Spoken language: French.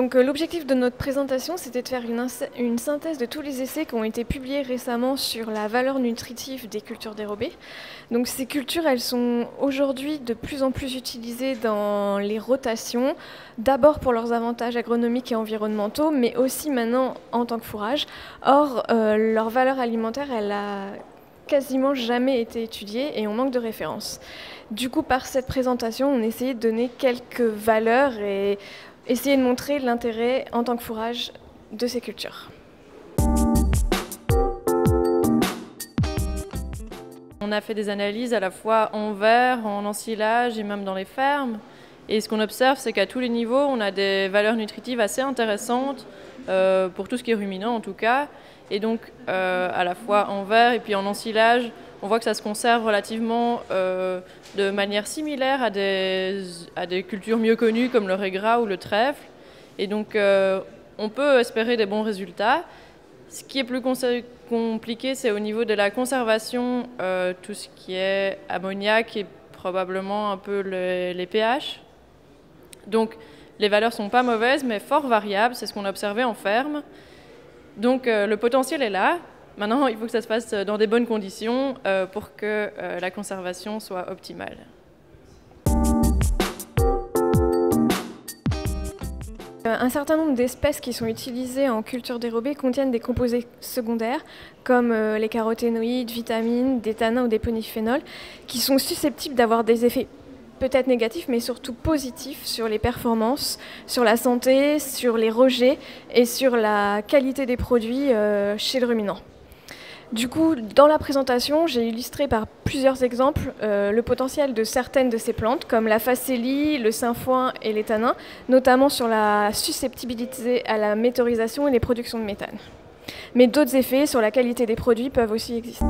Donc l'objectif de notre présentation, c'était de faire une synthèse de tous les essais qui ont été publiés récemment sur la valeur nutritive des cultures dérobées. Donc ces cultures, elles sont aujourd'hui de plus en plus utilisées dans les rotations, d'abord pour leurs avantages agronomiques et environnementaux, mais aussi maintenant en tant que fourrage. Or, leur valeur alimentaire, elle a quasiment jamais été étudiée et on manque de références. Du coup, par cette présentation, on essayait de donner quelques valeurs et essayer de montrer l'intérêt en tant que fourrage de ces cultures. On a fait des analyses à la fois en verre, en ensilage et même dans les fermes. Et ce qu'on observe, c'est qu'à tous les niveaux, on a des valeurs nutritives assez intéressantes, pour tout ce qui est ruminant en tout cas. Et donc, à la fois en verre et puis en ensilage, on voit que ça se conserve relativement de manière similaire à des cultures mieux connues comme le raiggras ou le trèfle. Et donc, on peut espérer des bons résultats. Ce qui est plus compliqué, c'est au niveau de la conservation, tout ce qui est ammoniac et probablement un peu les pH. Donc, les valeurs ne sont pas mauvaises, mais fort variables, c'est ce qu'on a observé en ferme. Donc, le potentiel est là. Maintenant, il faut que ça se passe dans des bonnes conditions pour que la conservation soit optimale. Un certain nombre d'espèces qui sont utilisées en culture dérobée contiennent des composés secondaires comme les caroténoïdes, vitamines, des tanins ou des polyphénols qui sont susceptibles d'avoir des effets peut-être négatifs mais surtout positifs sur les performances, sur la santé, sur les rejets et sur la qualité des produits chez le ruminant. Du coup, dans la présentation, j'ai illustré par plusieurs exemples le potentiel de certaines de ces plantes, comme la facélie, le sainfoin et les tanins, notamment sur la susceptibilité à la méthanisation et les productions de méthane. Mais d'autres effets sur la qualité des produits peuvent aussi exister.